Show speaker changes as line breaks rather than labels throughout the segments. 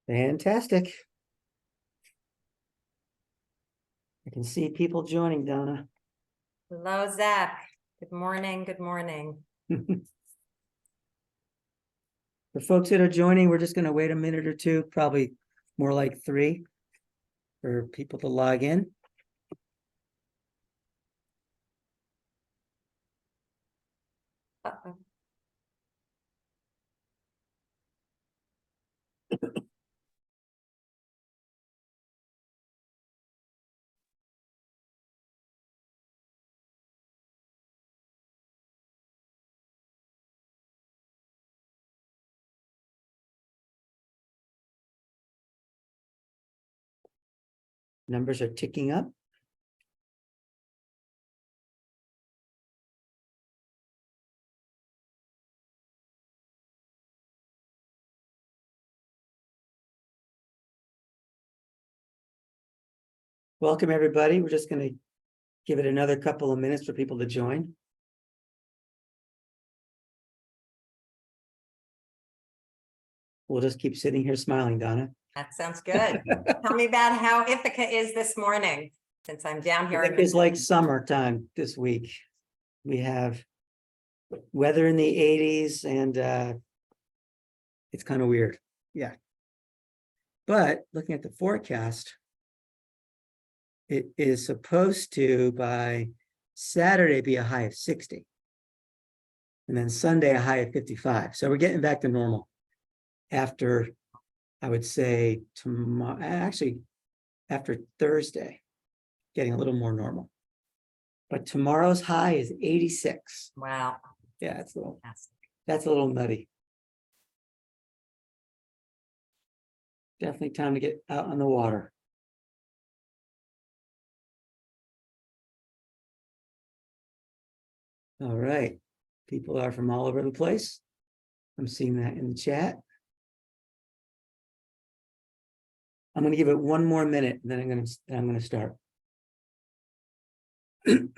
Fantastic. I can see people joining, Donna.
Hello, Zach. Good morning. Good morning.
For folks that are joining, we're just going to wait a minute or two, probably more like 3, for people to log in.
Uh-oh.
Numbers are ticking up. Welcome, everybody. We're just going to give it another couple of minutes for people to join. We'll just keep sitting here smiling, Donna.
That sounds good. Tell me about how Ithaca is this morning, since I'm down here.
It's like summertime this week. We have weather in the 80s and it's kind of weird. Yeah. But looking at the forecast, it is supposed to, by Saturday, be a high of 60. And then Sunday, a high of 55. So we're getting back to normal after, I would say, tomorrow, actually, after Thursday, getting a little more normal. But tomorrow's high is 86.
Wow.
Yeah, that's a little nutty. Definitely time to get out on the water. All right. People are from all over the place. I'm seeing that in the chat. I'm going to give it one more minute, and then I'm going to start. I'm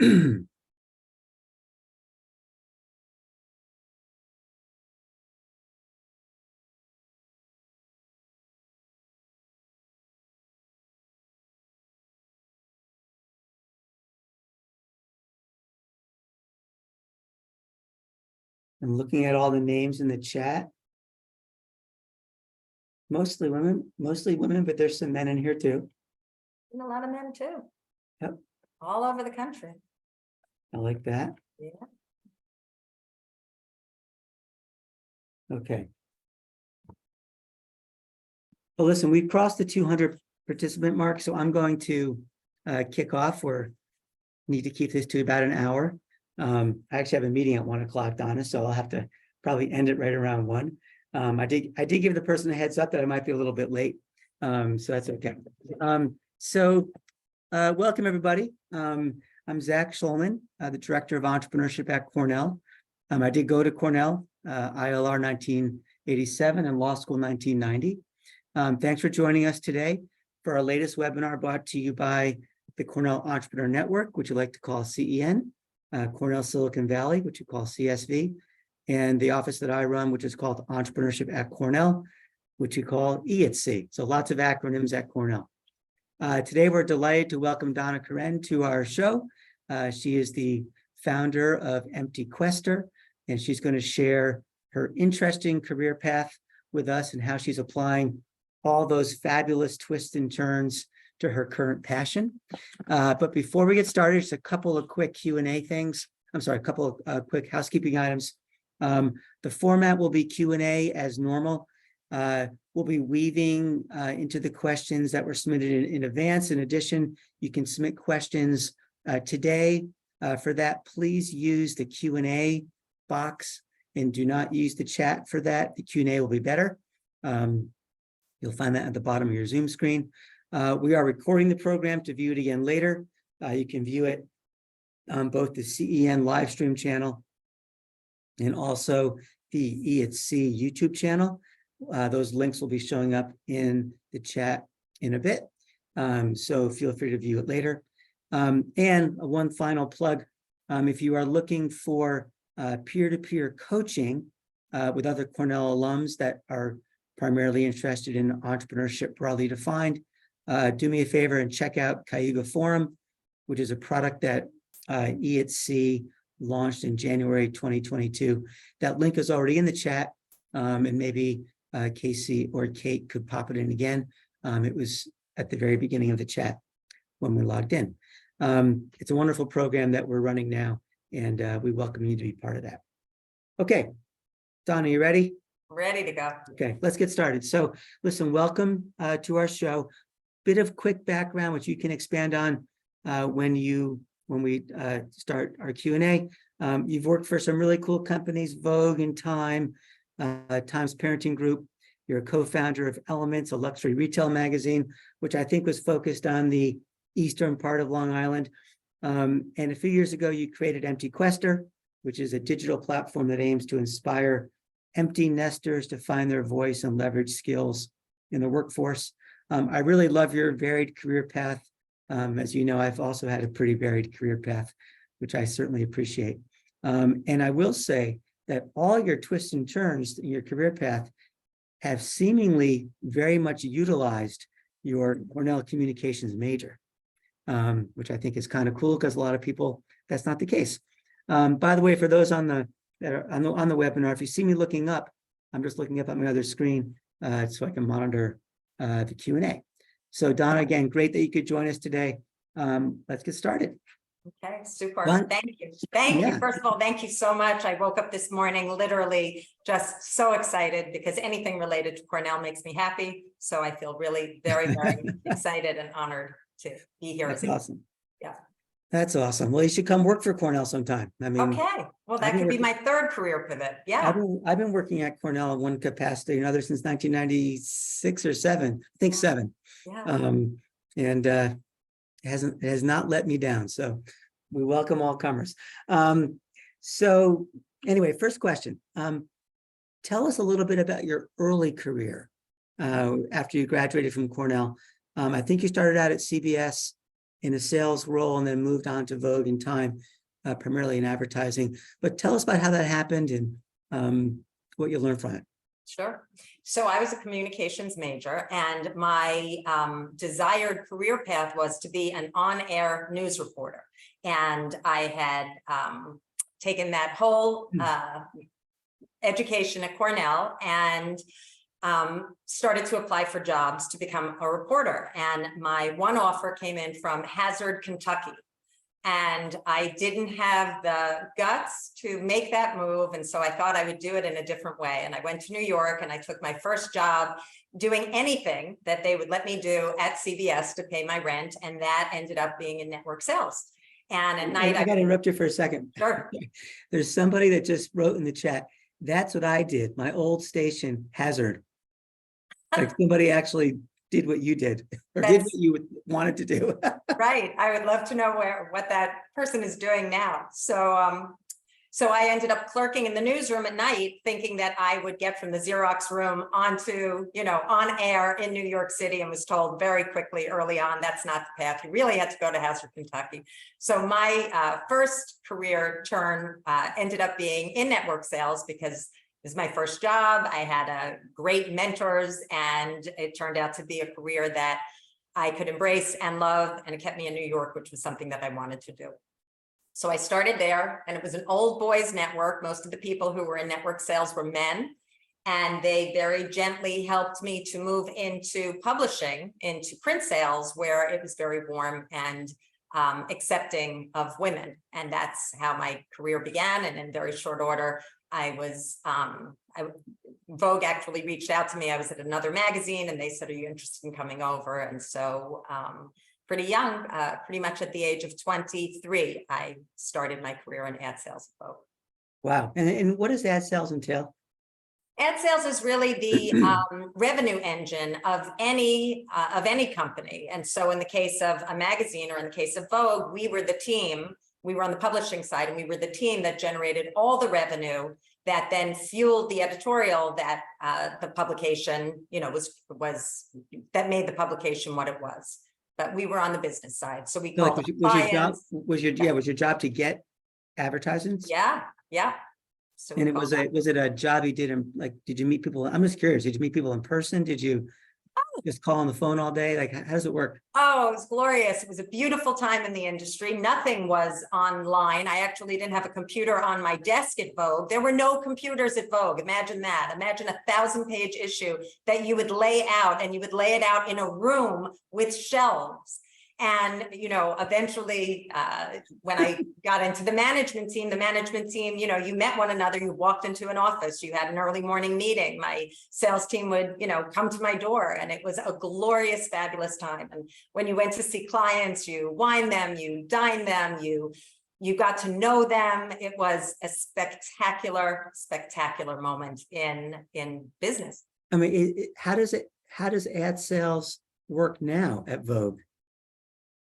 looking at all the names in the chat. Mostly women, but there's some men in here too.
And a lot of men too.
Yep.
All over the country.
I like that.
Yeah.
Okay. Well, listen, we've crossed the 200 participant mark, so I'm going to kick off. We need to keep this to about an hour. I actually have a meeting at 1 o'clock, Donna, so I'll have to probably end it right around 1. I did give the person a heads up that I might be a little bit late, so that's okay. Welcome, everybody. I'm Zach Schulman, the Director of Entrepreneurship at Cornell. I did go to Cornell, ILR 1987 and Law School 1990. Thanks for joining us today for our latest webinar brought to you by the Cornell Entrepreneur Network, which you like to call CEN, Cornell Silicon Valley, which you call CSV, and the office that I run, which is called Entrepreneurship at Cornell, which you call E@C. So lots of acronyms at Cornell. Today, we're delighted to welcome Donna Korren to our show. She is the founder of Empty Quester, and she's going to share her interesting career path with us and how she's applying all those fabulous twists and turns to her current passion. But before we get started, just a couple of quick Q&A things. I'm sorry, a couple of quick housekeeping items. The format will be Q&A as normal. We'll be weaving into the questions that were submitted in advance. In addition, you can submit questions today. For that, please use the Q&A box and do not use the chat for that. The Q&A will be better. You'll find that at the bottom of your Zoom screen. We are recording the program to view it again later. You can view it on both the CEN live stream channel and also the E@C YouTube channel. Those links will be showing up in the chat in a bit. So feel free to view it later. And one final plug, if you are looking for peer-to-peer coaching with other Cornell alums that are primarily interested in entrepreneurship broadly defined, do me a favor and check out Cayuga Forum, which is a product that E@C launched in January 2022. That link is already in the chat, and maybe Casey or Kate could pop it in again. It was at the very beginning of the chat when we logged in. It's a wonderful program that we're running now, and we welcome you to be part of that. Okay, Donna, you ready?
Ready to go.
Okay, let's get started. So listen, welcome to our show. Bit of quick background, which you can expand on when we start our Q&A. You've worked for some really cool companies, Vogue and Times Parenting Group. You're a co-founder of Elements, a luxury retail magazine, which I think was focused on the eastern part of Long Island. And a few years ago, you created Empty Quester, which is a digital platform that aims to inspire empty nesters to find their voice and leverage skills in the workforce. I really love your varied career path. As you know, I've also had a pretty varied career path, which I certainly appreciate. And I will say that all your twists and turns in your career path have seemingly very much utilized your Cornell communications major, which I think is kind of cool because a lot of people, that's not the case. By the way, for those on the webinar, if you see me looking up, I'm just looking up at my other screen so I can monitor the Q&A. So Donna, again, great that you could join us today. Let's get started.
Okay, super.
Fun.
Thank you. Thank you. First of all, thank you so much. I woke up this morning literally just so excited because anything related to Cornell makes me happy. So I feel really very, very excited and honored to be here.
That's awesome.
Yeah.
That's awesome. Well, you should come work for Cornell sometime. I mean,
okay. Well, that could be my third career pivot. Yeah.
I've been working at Cornell in one capacity or another since 1996 or 7. I think 7.
Yeah.
And it has not let me down. So we welcome all comers. So anyway, first question. Tell us a little bit about your early career after you graduated from Cornell. I think you started out at CBS in a sales role and then moved on to Vogue and Time, primarily in advertising. But tell us about how that happened and what you learned from it.
Sure. So I was a communications major, and my desired career path was to be an on-air news reporter. And I had taken that whole education at Cornell and started to apply for jobs to become a reporter. And my one offer came in from Hazard, Kentucky. And I didn't have the guts to make that move. And so I thought I would do it in a different way. And I went to New York and I took my first job doing anything that they would let me do at CBS to pay my rent. And that ended up being in network sales. And at night,
I got to interrupt you for a second.
Sure.
There's somebody that just wrote in the chat. That's what I did. My old station, Hazard. Like somebody actually did what you did or did what you wanted to do.
Right. I would love to know what that person is doing now. So so I ended up clerking in the newsroom at night, thinking that I would get from the Xerox room onto, on air in New York City, and was told very quickly early on, that's not the path. You really had to go to Hazard, Kentucky. So my first career turn ended up being in network sales because it was my first job. I had great mentors, and it turned out to be a career that I could embrace and love, and it kept me in New York, which was something that I wanted to do. So I started there, and it was an old boys network. Most of the people who were in network sales were men, and they very gently helped me to move into publishing, into print sales, where it was very warm and accepting of women. And that's how my career began. And in very short order, Vogue actually reached out to me. I was at another magazine and they said, are you interested in coming over? And so pretty young, pretty much at the age of 23, I started my career in ad sales at Vogue.
Wow. And what does ad sales entail?
Ad sales is really the revenue engine of any company. And so in the case of a magazine, or in the case of Vogue, we were the team. We were on the publishing side, and we were the team that generated all the revenue that then fueled the editorial that the publication, was that made the publication what it was. But we were on the business side, so we
was your job to get advertisements?
Yeah. So
And
we
it
go
was
back.
was it a job you did in, like, did you meet people? I'm just curious. Did you meet people in person? Did you just call on the phone all day? Like, how does it work?
Oh, it was glorious. It was a beautiful time in the industry. Nothing was online. I actually didn't have a computer on my desk at Vogue. There were no computers at Vogue. Imagine that. Imagine 1,000-page issue that you would lay out, and you would lay it out in a room with shelves. And, eventually, when I got into the management team, you met one another, you walked into an office, you had an early morning meeting. My sales team would, come to my door, and it was a glorious, fabulous time. And when you went to see clients, you wine them, you dine them, you got to know them. It was a spectacular, spectacular moment in business.
I mean, how does ad sales work now at Vogue?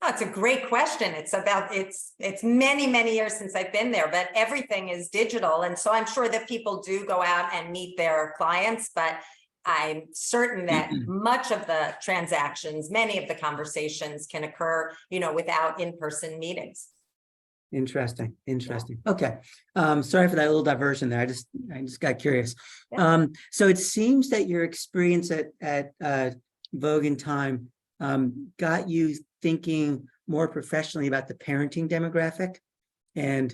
Oh, it's a great question. It's many, many years since I've been there, but everything is digital. And so I'm sure that people do go out and meet their clients, but I'm certain that much of the transactions, many of the conversations can occur, without in-person meetings.
Interesting. Okay. Sorry for that little diversion there. I just got curious.
Yeah.
So it seems that your experience at Vogue in Time got you thinking more professionally about the parenting demographic. And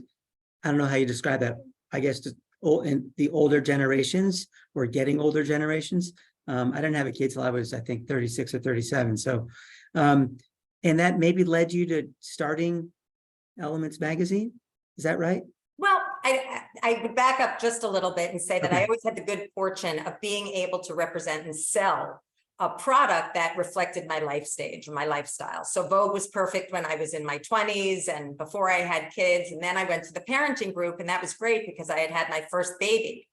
I don't know how you describe that. I guess in the older generations, or getting older generations. I didn't have a kid till I was, I think, 36 or 37. So, and that maybe led you to starting Elements Magazine. Is that right?
Well, I would back up just a little bit and say that
Okay.
I always had the good fortune of being able to represent and sell a product that reflected my life stage, my lifestyle. So Vogue was perfect when I was in my 20s and before I had kids. And then I went to the parenting group, and that was great because I had my first baby.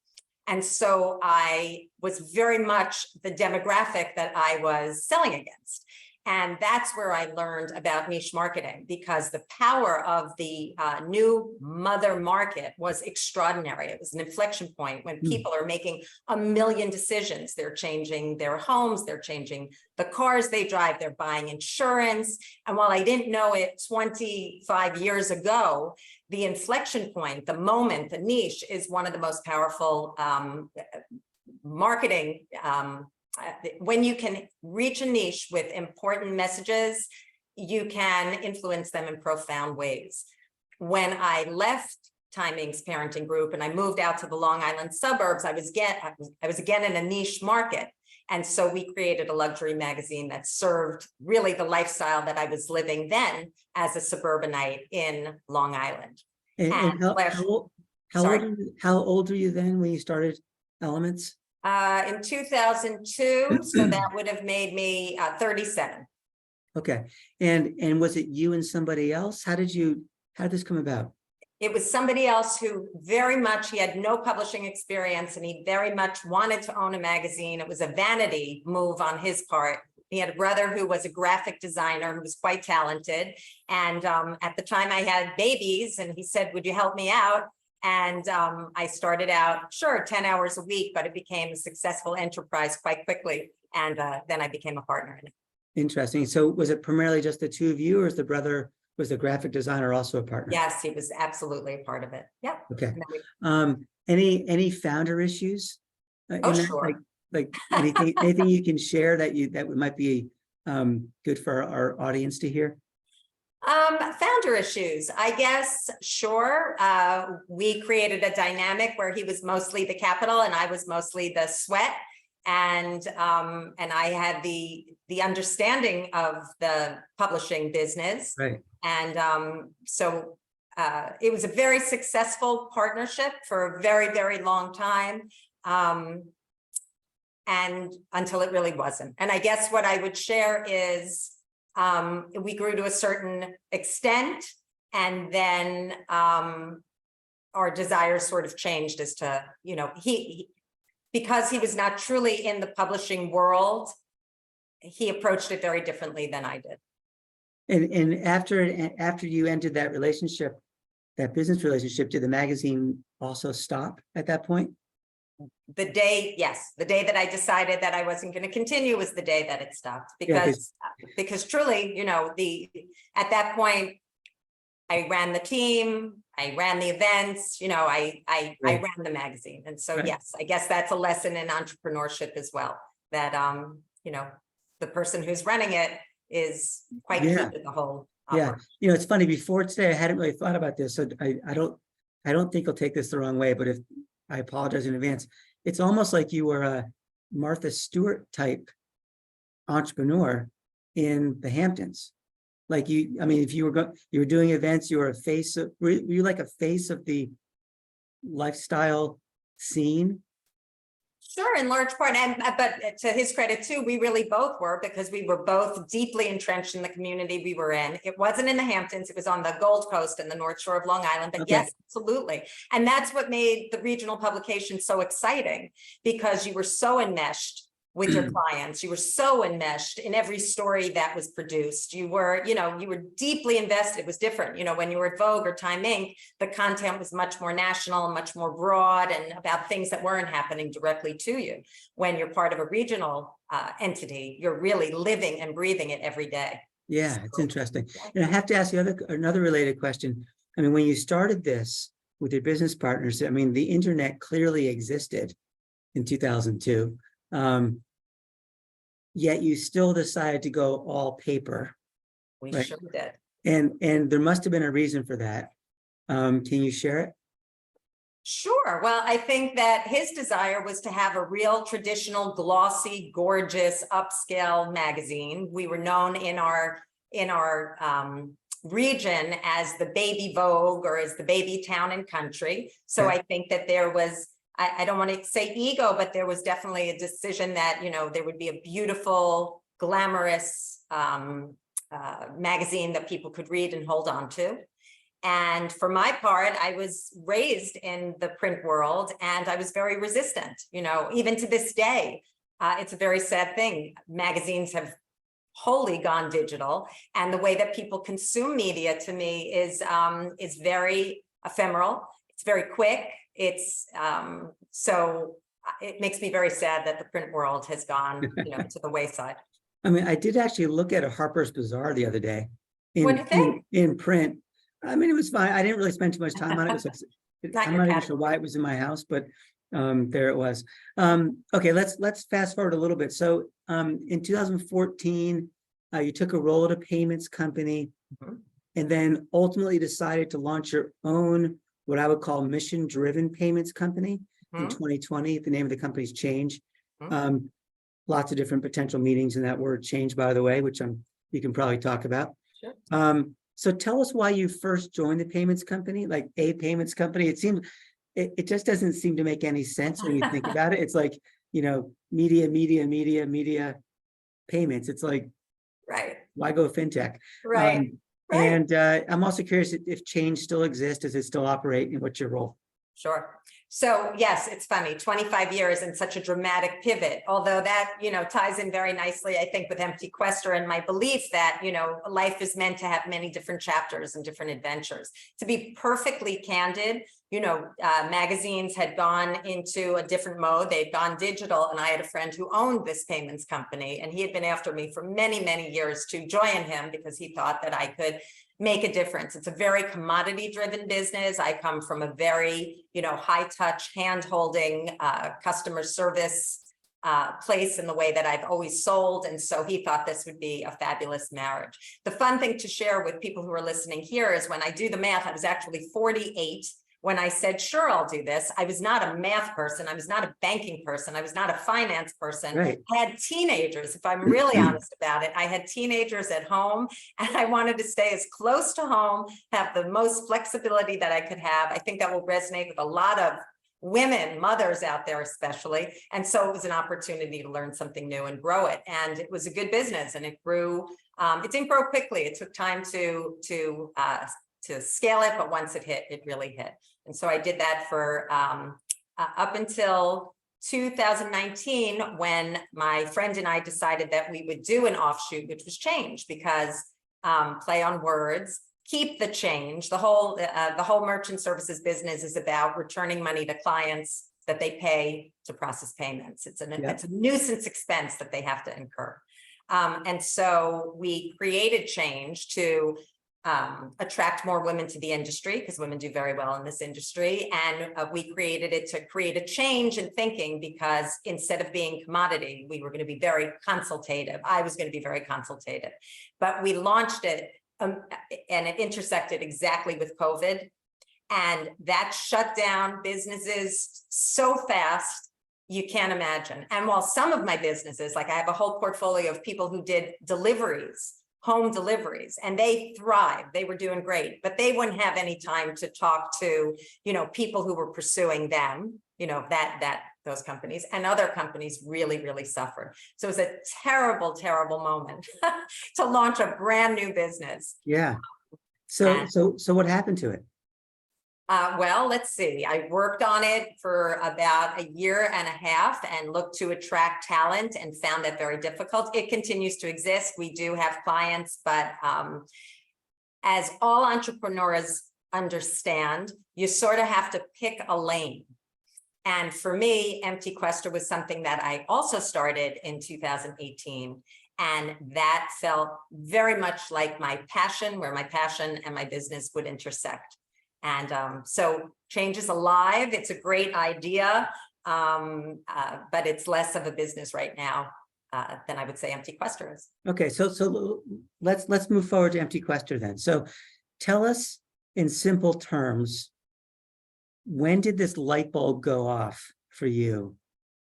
And so I was very much the demographic that I was selling against. And that's where I learned about niche marketing, because the power of the new mother market was extraordinary. It was an inflection point when people are making a million decisions. They're changing their homes, they're changing the cars they drive, they're buying insurance. And while I didn't know it 25 years ago, the inflection point, the moment, the niche is one of the most powerful marketing when you can reach a niche with important messages, you can influence them in profound ways. When I left Timing's parenting group and I moved out to the Long Island suburbs, I was again in a niche market. And so we created a luxury magazine that served really the lifestyle that I was living then as a suburbanite in Long Island.
And how old were you then when you started Elements?
In 2002, so that would have made me 37.
Okay. And was it you and somebody else? How did this come about?
It was somebody else who he had no publishing experience, and he very much wanted to own a magazine. It was a vanity move on his part. He had a brother who was a graphic designer who was quite talented. And at the time I had babies, and he said, "Would you help me out?" And I started out, 10 hours a week, but it became a successful enterprise quite quickly. And then I became a partner in it.
Interesting. So was it primarily just the two of you, or was the graphic designer also a partner?
Yes, he was absolutely a part of it. Yeah.
Okay. Any founder issues?
Oh, sure.
Like anything you can share that might be good for our audience to hear?
Founder issues, I guess, sure. We created a dynamic where he was mostly the capital and I was mostly the sweat. And I had the understanding of the publishing business.
Right.
And so it was a very successful partnership for a very, very long time. And until it really wasn't. And I guess what I would share is we grew to a certain extent, and then our desires sort of changed as to, because he was not truly in the publishing world, he approached it very differently than I did.
And after you ended that relationship, that business relationship, did the magazine also stop at that point?
The day that I decided that I wasn't going to continue was the day that it stopped, because truly, at that point, I ran the team, I ran the events, I
Right.
ran the magazine. And so,
Right.
yes, I guess that's a lesson in entrepreneurship as well, that, the person who's running it is quite key
Yeah.
to the whole
Yeah.
operation.
It's funny, before today, I hadn't really thought about this. So I don't think you'll take this the wrong way, but if I apologize in advance, it's almost like you were a Martha Stewart type entrepreneur in the Hamptons. Like if you were doing events, you were a face of, were you like a face of the lifestyle scene?
Sure, in large part, but to his credit too, we really both were, because we were both deeply entrenched in the community we were in. It wasn't in the Hamptons, it was on the Gold Coast and the North Shore of Long Island, but
Okay.
yes, absolutely. And that's what made the regional publication so exciting, because you were so enmeshed with your clients. You were so enmeshed in every story that was produced. You were deeply invested. It was different. When you were at Vogue or Time Inc., the content was much more national, much more broad, and about things that weren't happening directly to you. When you're part of a regional entity, you're really living and breathing it every day.
Yeah, it's interesting. And I have to ask you another related question. When you started this with your business partners, the internet clearly existed in 2002. Yet you still decided to go all paper.
We
right?
sure did.
And there must have been a reason for that. Can you share it?
Sure. Well, I think that his desire was to have a real traditional, glossy, gorgeous, upscale magazine. We were known in our region as the baby Vogue, or as the baby Town and Country. So
Okay.
I think that there was, I don't want to say ego, but there was definitely a decision that, there would be a beautiful, glamorous magazine that people could read and hold on to. And for my part, I was raised in the print world, and I was very resistant, even to this day. It's a very sad thing. Magazines have wholly gone digital, and the way that people consume media, to me, is very ephemeral. It's very quick. So it makes me very sad that the print world has gone, to the wayside.
I did actually look at a Harper's Bazaar the other day.
What do you think?
In print. It was fine. I didn't really spend too much time on it. I'm not even sure why it was in my house, but there it was. Okay, let's fast forward a little bit. So in 2014, you took a role at a payments company, and then ultimately decided to launch your own, what I would call mission-driven payments company in 2020. The name of the company's changed. Lots of different potential meetings in that word change, by the way, which you can probably talk about.
Sure.
So tell us why you first joined the payments company, like a payments company. It just doesn't seem to make any sense when you think about it. It's like, media payments. It's like,
Right.
why go fintech?
Right.
And I'm also curious if change still exists. Does it still operate, and what's your role?
Sure. So yes, it's funny, 25 years and such a dramatic pivot, although that, ties in very nicely, I think, with Empty Quester and my belief that, life is meant to have many different chapters and different adventures. To be perfectly candid, magazines had gone into a different mode. They'd gone digital, and I had a friend who owned this payments company, and he had been after me for many, many years to join him because he thought that I could make a difference. It's a very commodity-driven business. I come from a very, high-touch, hand-holding customer service place in the way that I've always sold. And so he thought this would be a fabulous marriage. The fun thing to share with people who are listening here is, when I do the math, I was actually 48 when I said, sure, I'll do this. I was not a math person. I was not a banking person. I was not a finance person.
Right.
I had teenagers, if I'm really honest about it. I had teenagers at home, and I wanted to stay as close to home, have the most flexibility that I could have. I think that will resonate with a lot of women, mothers out there especially. And so it was an opportunity to learn something new and grow it. And it was a good business, and it grew. It didn't grow quickly. It took time to scale it, but once it hit, it really hit. And so I did that for up until 2019, when my friend and I decided that we would do an offshoot, which was change, because play on words, keep the change. The whole merchant services business is about returning money to clients that they pay to process payments. It's a nuisance expense that they have to incur. And so we created change to attract more women to the industry, because women do very well in this industry. And we created it to create a change in thinking, because instead of being commodity, we were going to be very consultative. I was going to be very consultative, but we launched it and it intersected exactly with COVID. And that shut down businesses so fast, you can't imagine. And while some of my businesses, like I have a whole portfolio of people who did deliveries, home deliveries, and they thrived, they were doing great, but they wouldn't have any time to talk to, people who were pursuing them, those companies, and other companies really suffered. So it was a terrible moment to launch a brand new business.
Yeah. So what happened to it?
Well, let's see. I worked on it for about a year and a half and looked to attract talent and found that very difficult. It continues to exist. We do have clients, but as all entrepreneurs understand, you sort of have to pick a lane. And for me, Empty Quester was something that I also started in 2018. And that felt very much like my passion, where my passion and my business would intersect. And so change is alive. It's a great idea, but it's less of a business right now than I would say Empty Quester is.
Okay, so let's move forward to Empty Quester then. So tell us in simple terms, when did this light bulb go off for you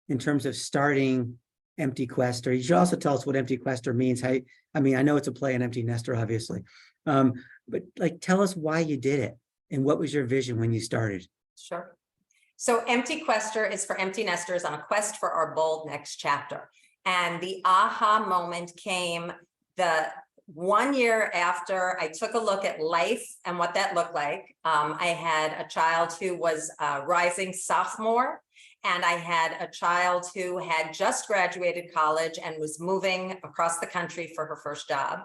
in terms of starting Empty Quester? You should also tell us what Empty Quester means. I know it's a play on empty nester, obviously, but tell us why you did it. And what was your vision when you started?
Sure. So Empty Quester is for empty nesters on a quest for our bold next chapter. And the aha moment came the 1 year after I took a look at life and what that looked like. I had a child who was a rising sophomore, and I had a child who had just graduated college and was moving across the country for her first job.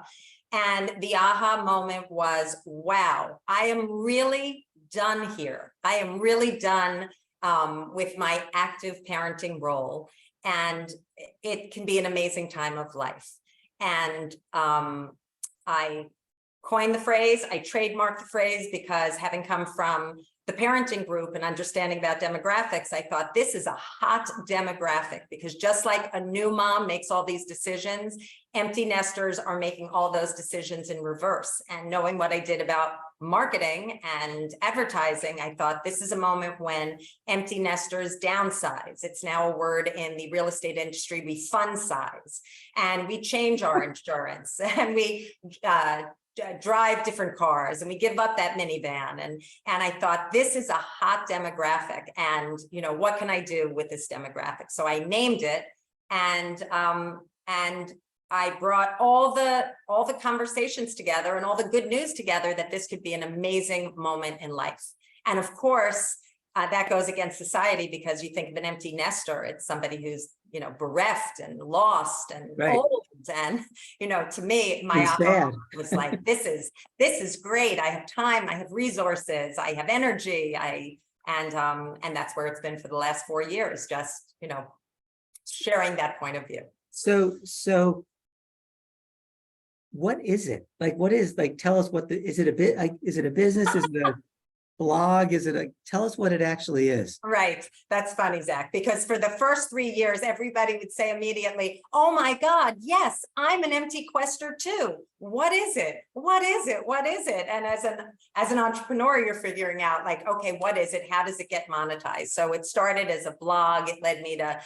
And the aha moment was, wow, I am really done here. I am really done with my active parenting role. And it can be an amazing time of life. And I coined the phrase, I trademarked the phrase, because having come from the parenting group and understanding about demographics, I thought this is a hot demographic, because just like a new mom makes all these decisions, empty nesters are making all those decisions in reverse. And knowing what I did about marketing and advertising, I thought this is a moment when empty nesters downsize. It's now a word in the real estate industry. We fun size and we change our insurance and we drive different cars and we give up that minivan. And I thought this is a hot demographic, and what can I do with this demographic? So I named it, and I brought all the conversations together and all the good news together that this could be an amazing moment in life. And of course, that goes against society, because you think of an empty nester, it's somebody who's bereft and lost and old. And to me, my aha was like, this is great. I have time, I have resources, I have energy, and that's where it's been for the last 4 years, just sharing that point of view.
So what is it? Tell us is it a bit, is it a business? Is it a blog? Tell us what it actually is.
Right. That's funny, Zach, because for the first 3 years, everybody would say immediately, oh my God, yes, I'm an empty quester too. What is it? What is it? What is it? And as an entrepreneur, you're figuring out okay, what is it? How does it get monetized? So it started as a blog. It led me to,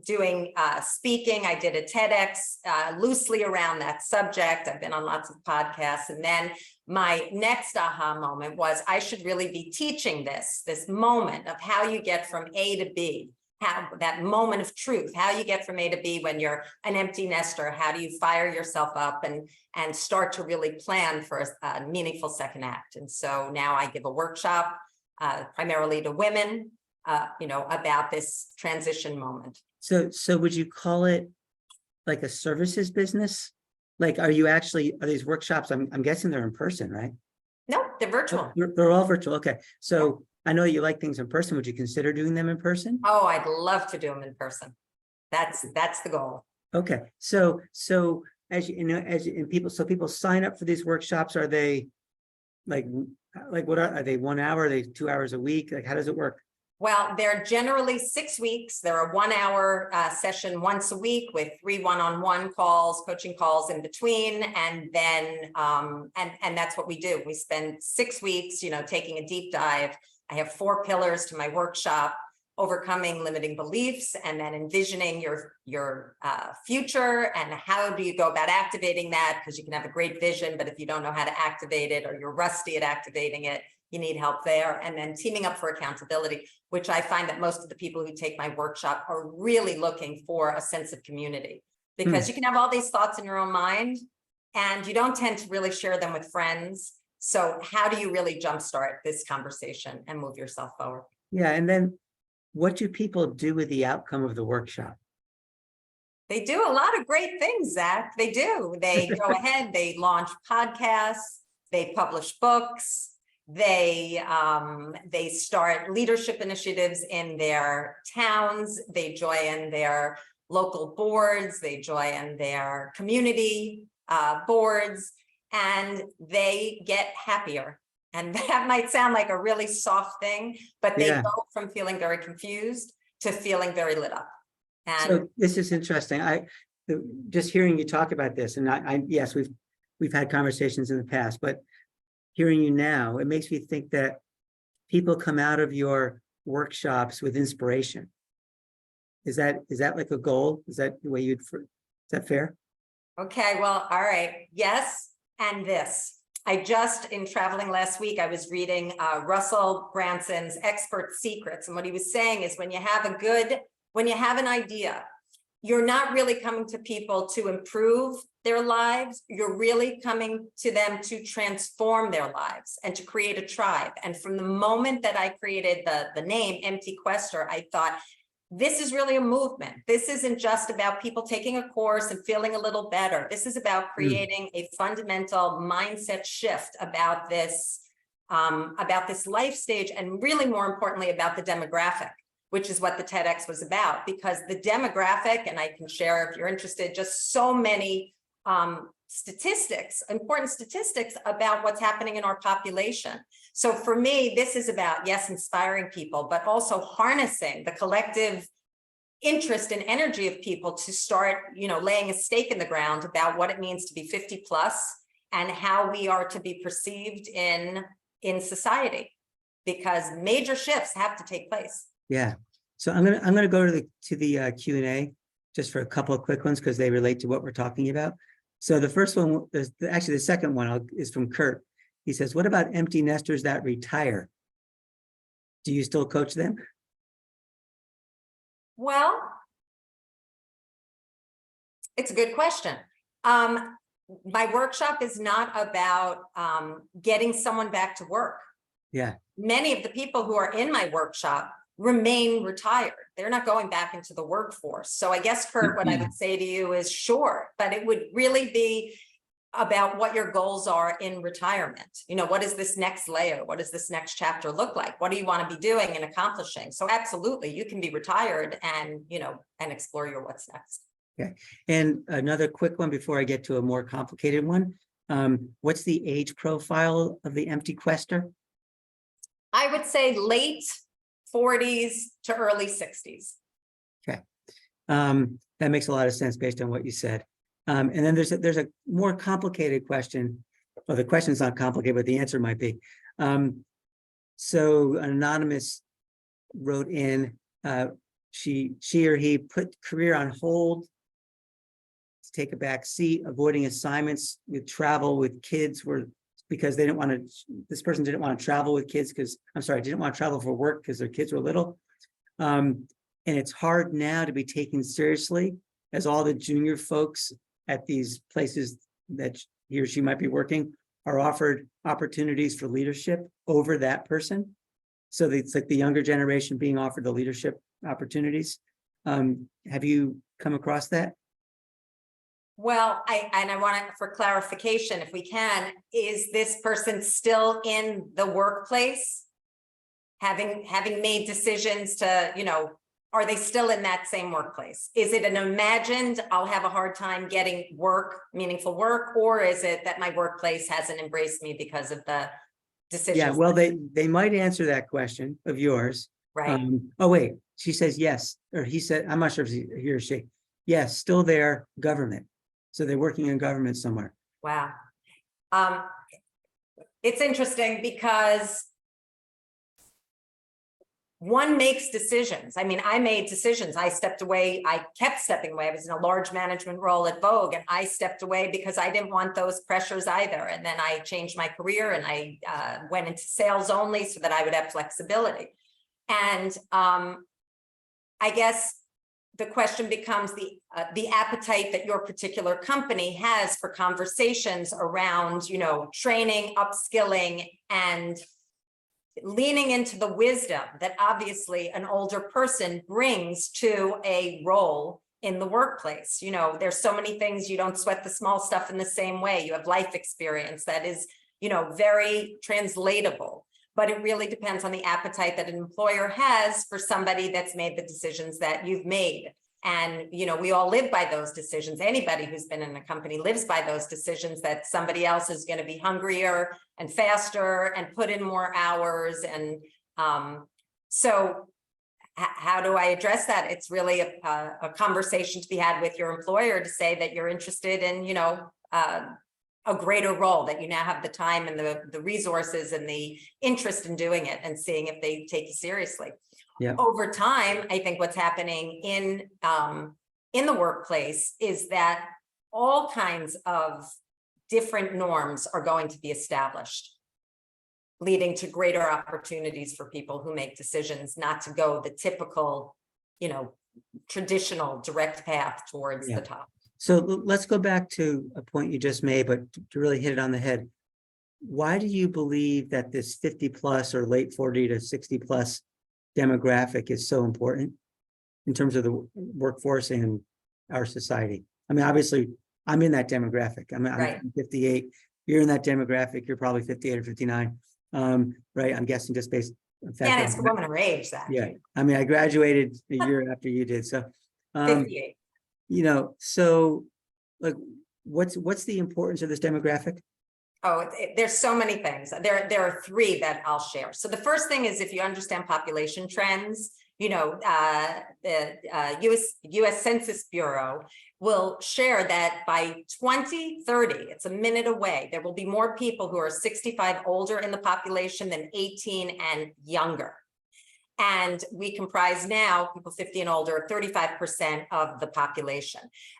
doing speaking. I did a TEDx loosely around that subject. I've been on lots of podcasts. And then my next aha moment was I should really be teaching this moment of how you get from A to B, how that moment of truth, how you get from A to B when you're an empty nester. How do you fire yourself up and start to really plan for a meaningful second act? And so now I give a workshop primarily to women, about this transition moment.
So would you call it like a services business? Are these workshops? I'm guessing they're in person, right?
No, they're virtual.
They're all virtual. Okay. So I know you like things in person. Would you consider doing them in person?
Oh, I'd love to do them in person. That's the goal.
Okay. So and people, so people sign up for these workshops, are they like what are they 1 hour? Are they 2 hours a week? Like, how does it work?
Well, they're generally 6 weeks. They're a 1 hour session once a week with 3 one-on-one calls, coaching calls in between. And then, and that's what we do. We spend 6 weeks, taking a deep dive. I have 4 pillars to my workshop: overcoming limiting beliefs, and then envisioning your future, and how do you go about activating that? Because you can have a great vision, but if you don't know how to activate it, or you're rusty at activating it, you need help there. And then teaming up for accountability, which I find that most of the people who take my workshop are really looking for a sense of community, because you can have all these thoughts in your own mind and you don't tend to really share them with friends. So how do you really jumpstart this conversation and move yourself forward?
Yeah. And then what do people do with the outcome of the workshop?
They do a lot of great things, Zach. They do. They go ahead, they launch podcasts, they publish books, they start leadership initiatives in their towns, they join their local boards, they join their community boards, and they get happier. And that might sound like a really soft thing, but they go from feeling very confused to feeling very lit up. And
so this is interesting. Just hearing you talk about this, and yes, we've had conversations in the past, but hearing you now, it makes me think that people come out of your workshops with inspiration. Is that like a goal? Is that the way is that fair?
Okay, well, all right. Yes, and this. In traveling last week, I was reading Russell Branson's Expert Secrets. And what he was saying is when you have an idea, you're not really coming to people to improve their lives. You're really coming to them to transform their lives and to create a tribe. And from the moment that I created the name Empty Quester, I thought, this is really a movement. This isn't just about people taking a course and feeling a little better. This is about creating a fundamental mindset shift about this life stage, and really more importantly about the demographic, which is what the TEDx was about. Because the demographic, and I can share if you're interested, just so many important statistics about what's happening in our population. So for me, this is about, yes, inspiring people, but also harnessing the collective interest and energy of people to start, laying a stake in the ground about what it means to be 50 plus and how we are to be perceived in society, because major shifts have to take place. Yeah.
So I'm gonna go to the Q&A just for a couple of quick ones because they relate to what we're talking about. So the first one, actually the second one is from Kurt. He says, what about empty nesters that retire? Do you still coach them?
Well, it's a good question. My workshop is not about getting someone back to work.
Yeah.
Many of the people who are in my workshop remain retired. They're not going back into the workforce. So I guess, Kurt, what I would say to you is sure, but it would really be about what your goals are in retirement. What is this next layer? What does this next chapter look like? What do you want to be doing and accomplishing? So absolutely, you can be retired and, and explore your what's next.
Okay. And another quick one before I get to a more complicated one. What's the age profile of the empty quester?
I would say late 40s to early 60s.
Okay. That makes a lot of sense based on what you said. And then there's a more complicated question. Well, the question's not complicated, but the answer might be. So an anonymous wrote in, she or he put career on hold to take a back seat, avoiding assignments with travel with kids because they didn't want to, this person didn't want to travel with kids didn't want to travel for work because their kids were little. And it's hard now to be taken seriously as all the junior folks at these places that he or she might be working are offered opportunities for leadership over that person. So it's like the younger generation being offered the leadership opportunities. Have you come across that?
Well, I want to, for clarification, if we can, is this person still in the workplace, having made decisions to, are they still in that same workplace? Is it an imagined, I'll have a hard time getting work, meaningful work, or is it that my workplace hasn't embraced me because of the decisions?
Yeah, well, they might answer that question of yours.
Right.
Oh, wait, she says yes, or he said, I'm not sure if he or she. Yes, still there, government. So they're working in government somewhere.
Wow. It's interesting because one makes decisions. I mean, I made decisions. I stepped away. I kept stepping away. I was in a large management role at Vogue, and I stepped away because I didn't want those pressures either. And then I changed my career, and I went into sales only so that I would have flexibility. And I guess the question becomes the appetite that your particular company has for conversations around, training, upskilling, and leaning into the wisdom that obviously an older person brings to a role in the workplace. There's so many things. You don't sweat the small stuff in the same way. You have life experience that is, very translatable. But it really depends on the appetite that an employer has for somebody that's made the decisions that you've made. And, we all live by those decisions. Anybody who's been in a company lives by those decisions that somebody else is going to be hungrier and faster and put in more hours. And so how do I address that? It's really a conversation to be had with your employer to say that you're interested in, a greater role, that you now have the time and the resources and the interest in doing it, and seeing if they take you seriously. Yeah. Over time, I think what's happening in the workplace is that all kinds of different norms are going to be established, leading to greater opportunities for people who make decisions not to go the typical, traditional direct path towards the top.
So let's go back to a point you just made, but to really hit it on the head. Why do you believe that this 50 plus or late 40 to 60 plus demographic is so important in terms of the workforce and our society? I mean, obviously, I'm in that demographic. I'm 58. You're in that demographic. You're probably 58 or 59. Right? I'm guessing just based on fact.
Can't ask a woman her age, that.
Yeah. I mean, I graduated a year after you did. So
58.
So like, what's the importance of this demographic?
Oh, there's so many things. There are three that I'll share. So the first thing is, if you understand population trends, the US Census Bureau will share that by 2030, it's a minute away, there will be more people who are 65 older in the population than 18 and younger. And we comprise now, people 50 and older, 35% of the population.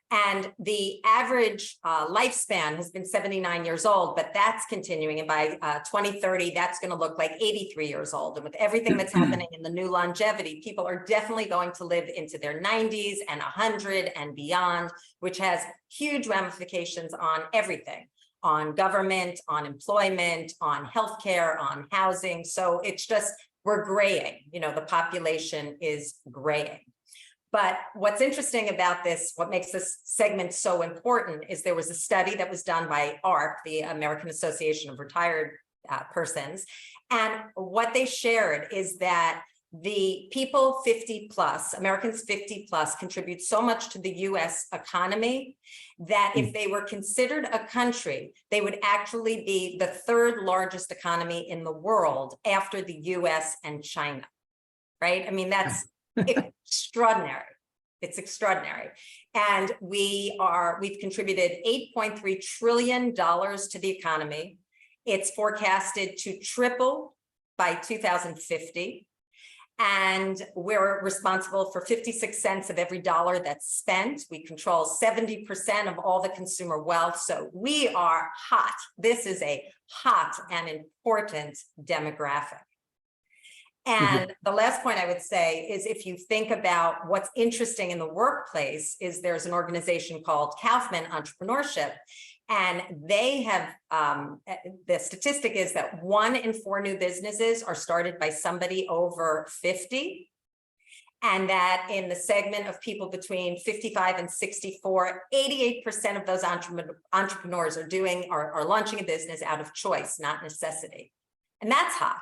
And the average lifespan has been 79 years old, but that's continuing. And by 2030, that's going to look like 83 years old. And with everything that's happening in the new longevity, people are definitely going to live into their 90s and 100 and beyond, which has huge ramifications on everything, on government, on employment, on healthcare, on housing. So it's just, we're graying, the population is graying. But what's interesting about this, what makes this segment so important, is there was a study that was done by ARP, the American Association of Retired Persons. And what they shared is that the people 50 plus, Americans 50 plus, contribute so much to the US economy that if they were considered a country, they would actually be the third largest economy in the world after the US and China, right? I mean, that's extraordinary. It's extraordinary. And we've contributed $8.3 trillion to the economy. It's forecasted to triple by 2050. And we're responsible for 56 cents of every dollar that's spent. We control 70% of all the consumer wealth. So we are hot. This is a hot and important demographic. And the last point I would say is, if you think about what's interesting in the workplace, is there's an organization called Kaufman Entrepreneurship. And they have, the statistic is that 1 in 4 new businesses are started by somebody over 50. And that in the segment of people between 55 and 64, 88% of those entrepreneurs are launching a business out of choice, not necessity. And that's hot.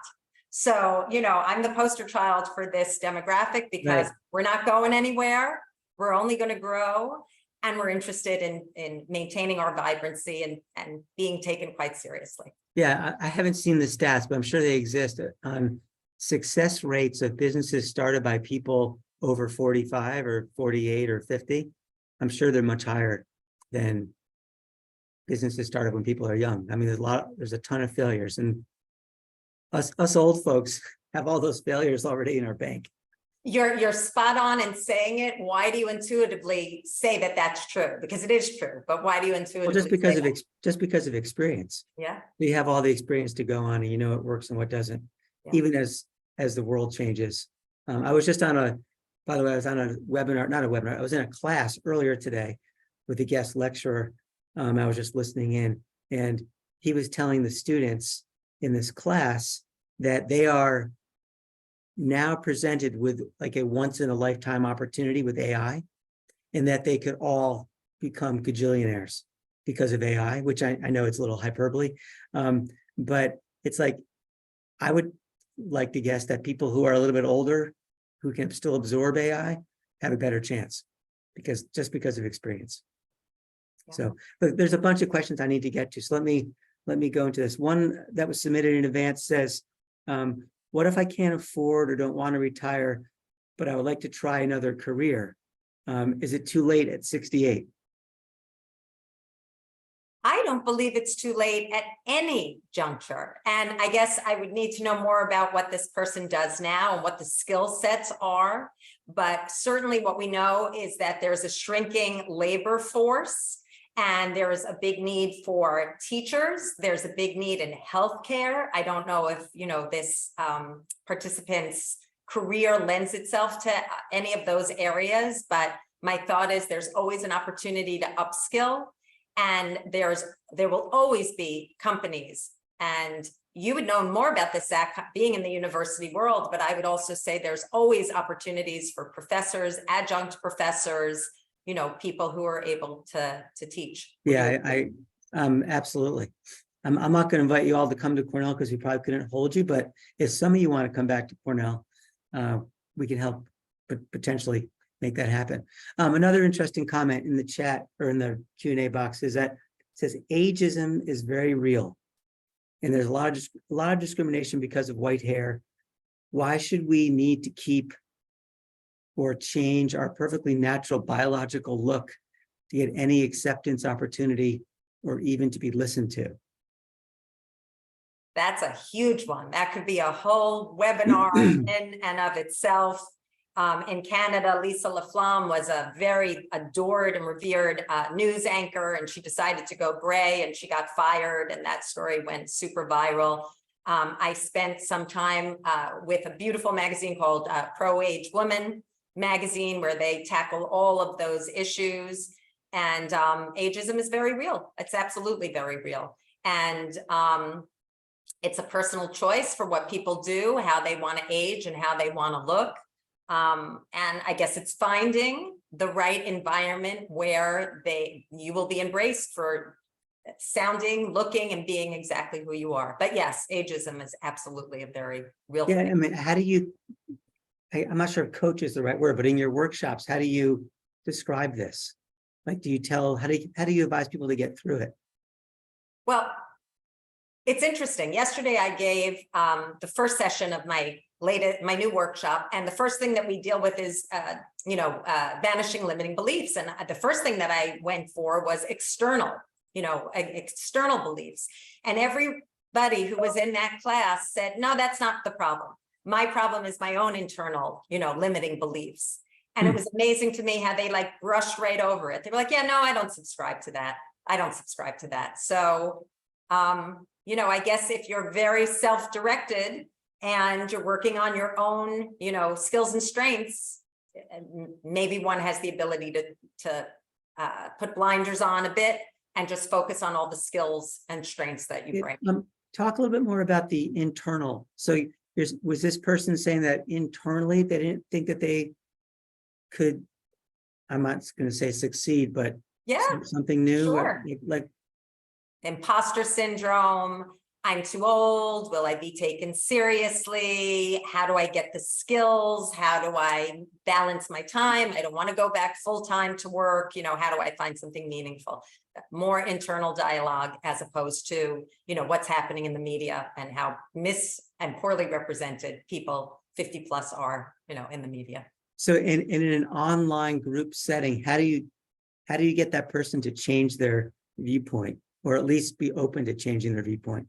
So, I'm the poster child for this demographic because
Right.
we're not going anywhere. We're only going to grow. And we're interested in maintaining our vibrancy and being taken quite seriously.
Yeah, I haven't seen the stats, but I'm sure they exist on success rates of businesses started by people over 45 or 48 or 50. I'm sure they're much higher than businesses started when people are young. I mean, there's a ton of failures, and us old folks have all those failures already in our bank.
You're spot on in saying it. Why do you intuitively say that that's true? Because it is true, but why do you intuitively
Well, just because
say
of
that?
just because of experience.
Yeah,
You have all the experience to go on, and you know what works and what doesn't.
Yeah.
Even as the world changes. I was just on by the way, I was on a webinar, not a webinar. I was in a class earlier today with a guest lecturer. I was just listening in, and he was telling the students in this class that they are now presented with like a once in a lifetime opportunity with AI, and that they could all become gajillionaires because of AI, which I know it's a little hyperbole. But it's like, I would like to guess that people who are a little bit older, who can still absorb AI, have a better chance because of experience.
Yeah.
So, but there's a bunch of questions I need to get to. So let me go into this. One that was submitted in advance says, what if I can't afford or don't want to retire, but I would like to try another career? Is it too late at 68?
I don't believe it's too late at any juncture. And I guess I would need to know more about what this person does now and what the skill sets are. But certainly what we know is that there's a shrinking labor force, and there is a big need for teachers. There's a big need in healthcare. I don't know if, this participant's career lends itself to any of those areas, but my thought is there's always an opportunity to upskill. And there will always be companies, and you would know more about this, Zach, being in the university world, but I would also say there's always opportunities for professors, adjunct professors, people who are able to teach.
Yeah, I absolutely. I'm not going to invite you all to come to Cornell because we probably couldn't hold you, but if some of you want to come back to Cornell, we can help potentially make that happen. Another interesting comment in the chat or in the Q&A box is that it says ageism is very real, and there's a lot of discrimination because of white hair. Why should we need to keep or change our perfectly natural biological look to get any acceptance opportunity or even to be listened to?
That's a huge one. That could be a whole webinar in and of itself. In Canada, Lisa Laflamme was a very adored and revered news anchor, and she decided to go gray and she got fired, and that story went super viral. I spent some time with a beautiful magazine called Pro-Age Woman magazine, where they tackle all of those issues. And ageism is very real. It's absolutely very real. And it's a personal choice for what people do, how they want to age and how they want to look. And I guess it's finding the right environment where you will be embraced for sounding, looking, and being exactly who you are. But yes, ageism is absolutely a very real
Yeah,
thing.
I mean, how do you, I'm not sure if coach is the right word, but in your workshops, how do you describe this? Like, how do you advise people to get through it?
Well, it's interesting. Yesterday, I gave the first session of my new workshop, and the first thing that we deal with is, vanishing limiting beliefs. And the first thing that I went for was external beliefs. And everybody who was in that class said, no, that's not the problem. My problem is my own internal, limiting beliefs. And it was amazing to me how they brushed right over it. They were like, yeah, no, I don't subscribe to that. I don't subscribe to that. So, I guess if you're very self-directed and you're working on your own, skills and strengths, maybe one has the ability to put blinders on a bit and just focus on all the skills and strengths that you bring.
Talk a little bit more about the internal. So was this person saying that internally they didn't think that they could, I'm not going to say succeed, but
yeah,
something new?
sure.
Like
Imposter syndrome, I'm too old. Will I be taken seriously? How do I get the skills? How do I balance my time? I don't want to go back full time to work. How do I find something meaningful? More internal dialogue as opposed to, what's happening in the media and how and poorly represented people 50 plus are, in the media.
So in an online group setting, how do you get that person to change their viewpoint, or at least be open to changing their viewpoint?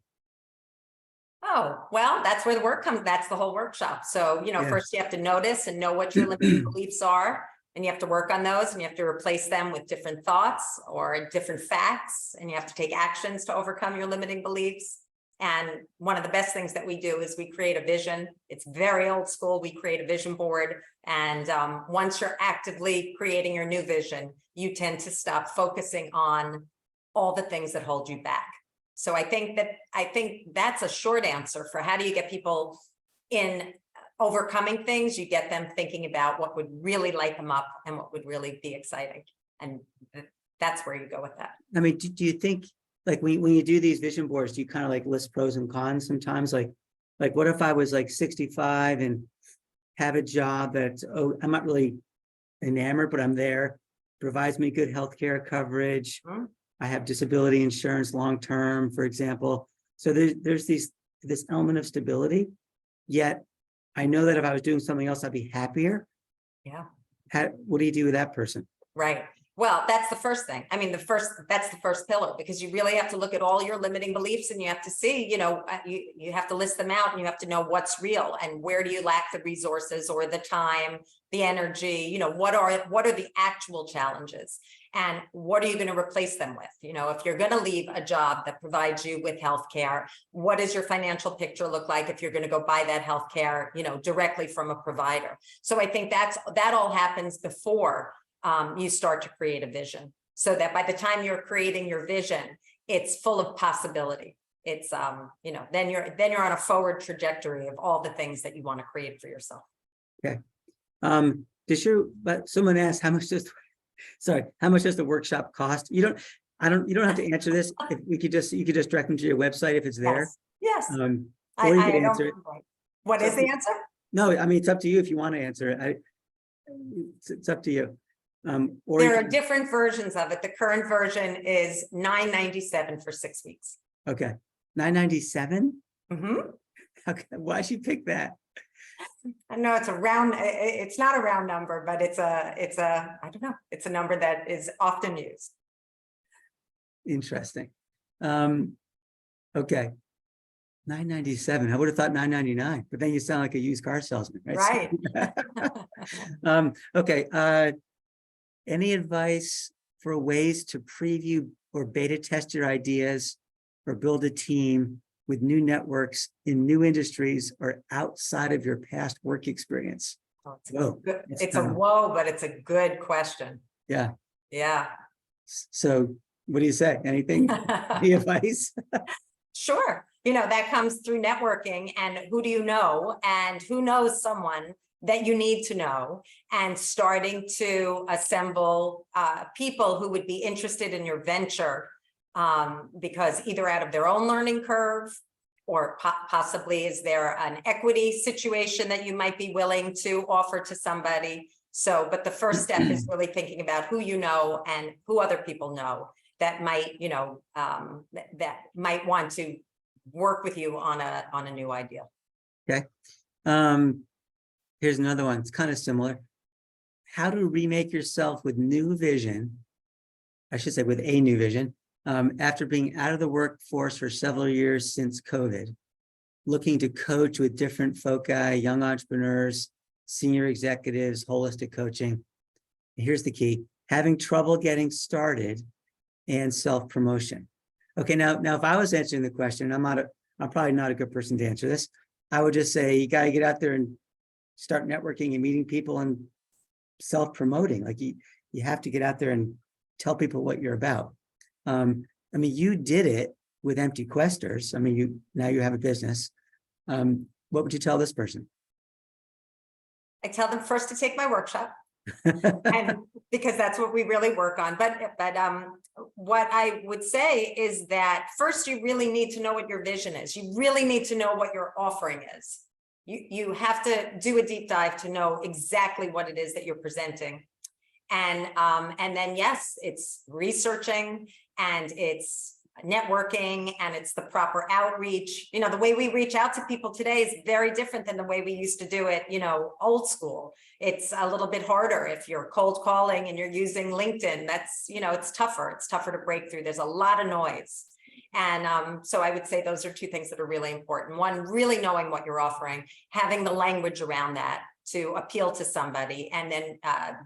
Oh, well, that's where the work comes. That's the whole workshop. So,
Yeah.
first you have to notice and know what your limiting beliefs are, and you have to work on those, and you have to replace them with different thoughts or different facts, and you have to take actions to overcome your limiting beliefs. And one of the best things that we do is we create a vision. It's very old school. We create a vision board. And once you're actively creating your new vision, you tend to stop focusing on all the things that hold you back. So I think that's a short answer for how do you get people in overcoming things. You get them thinking about what would really light them up and what would really be exciting. And that's where you go with that.
I mean, do you think, like when you do these vision boards, do you kind of like list pros and cons sometimes? Like what if I was like 65 and have a job that, I'm not really enamored, but I'm there, provides me good healthcare coverage.
Mm-hmm.
I have disability insurance long-term, for example. So there's this element of stability, yet I know that if I was doing something else, I'd be happier.
Yeah.
What do you do with that person?
Right. Well, that's the first thing. I mean, that's the first pillar, because you really have to look at all your limiting beliefs, and you have to see, you have to list them out, and you have to know what's real and where do you lack the resources or the time, the energy, what are the actual challenges, and what are you going to replace them with? If you're going to leave a job that provides you with healthcare, what does your financial picture look like if you're going to go buy that healthcare, directly from a provider? So I think that all happens before you start to create a vision, so that by the time you're creating your vision, it's full of possibility. It's then you're on a forward trajectory of all the things that you want to create for yourself. Okay.
But someone asked how much does the workshop cost? You don't have to answer this. If you could just direct them to your website if it's there.
Yes.
Or you could answer it.
What is the answer?
No, I mean, it's up to you if you want to answer it. It's up to you. Or
there are different versions of it. The current version is $9.97 for 6 weeks.
Okay. $9.97?
Mm-hmm.
Okay. Why'd you pick that?
I know it's not a round number, but it's a I don't know. It's a number that is often used.
Interesting. Okay. $9.97. I would have thought $9.99, but then you sound like a used car salesman, right?
Right.
Okay. Any advice for ways to preview or beta test your ideas or build a team with new networks in new industries or outside of your past work experience?
But it's a good question.
Yeah.
Yeah.
So what do you say? Anything? Any advice?
Sure. That comes through networking, and who do you know, and who knows someone that you need to know, and starting to assemble people who would be interested in your venture, because either out of their own learning curve, or possibly is there an equity situation that you might be willing to offer to somebody. So, but the first step is really thinking about who you know and who other people know that might, that might want to work with you on a new idea.
Okay. Here's another one. It's kind of similar. How to remake yourself with new vision. I should say with a new vision. After being out of the workforce for several years since COVID, looking to coach with different foci, young entrepreneurs, senior executives, holistic coaching. Here's the key: having trouble getting started and self-promotion. Okay, now if I was answering the question, I'm probably not a good person to answer this. I would just say you got to get out there and start networking and meeting people and self-promoting. Like you have to get out there and tell people what you're about. I mean, you did it with Empty Questers. I mean, now you have a business. What would you tell this person?
I tell them first to take my workshop, and because that's what we really work on. But what I would say is that first, you really need to know what your vision is. You really need to know what your offering is. You have to do a deep dive to know exactly what it is that you're presenting. And then, yes, it's researching and it's networking and it's the proper outreach. You know, the way we reach out to people today is very different than the way we used to do it, you know, old school. It's a little bit harder if you're cold calling and you're using LinkedIn. That's, you know, it's tougher. It's tougher to break through. There's a lot of noise. And so I would say those are two things that are really important. One, really knowing what you're offering, having the language around that to appeal to somebody, and then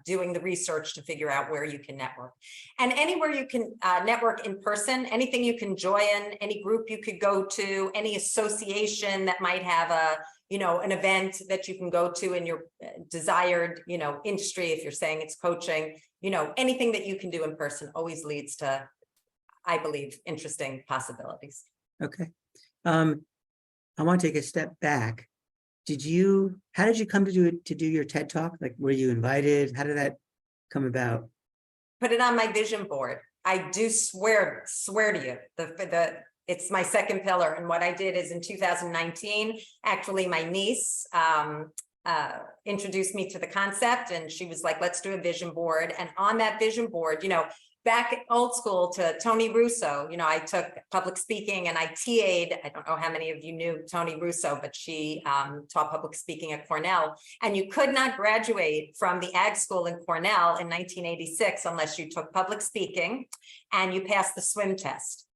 doing the research to figure out where you can network. And anywhere you can network in person, anything you can join, any group you could go to, any association that might have a, you know, an event that you can go to in your desired, you know, industry, if you're saying it's coaching, you know, anything that you can do in person always leads to, I believe, interesting possibilities.
Okay. I want to take a step back. How did you come to do your TED Talk? Like, were you invited? How did that come about?
Put it on my vision board. I do swear to you, it's my second pillar. And what I did is in 2019, actually my niece introduced me to the concept, and she was like, let's do a vision board. And on that vision board, you know, back old school to Tony Russo, you know, I took public speaking and I TA'd, I don't know how many of you knew Tony Russo, but she taught public speaking at Cornell. And you could not graduate from the ag school in Cornell in 1986 unless you took public speaking and you passed the swim test.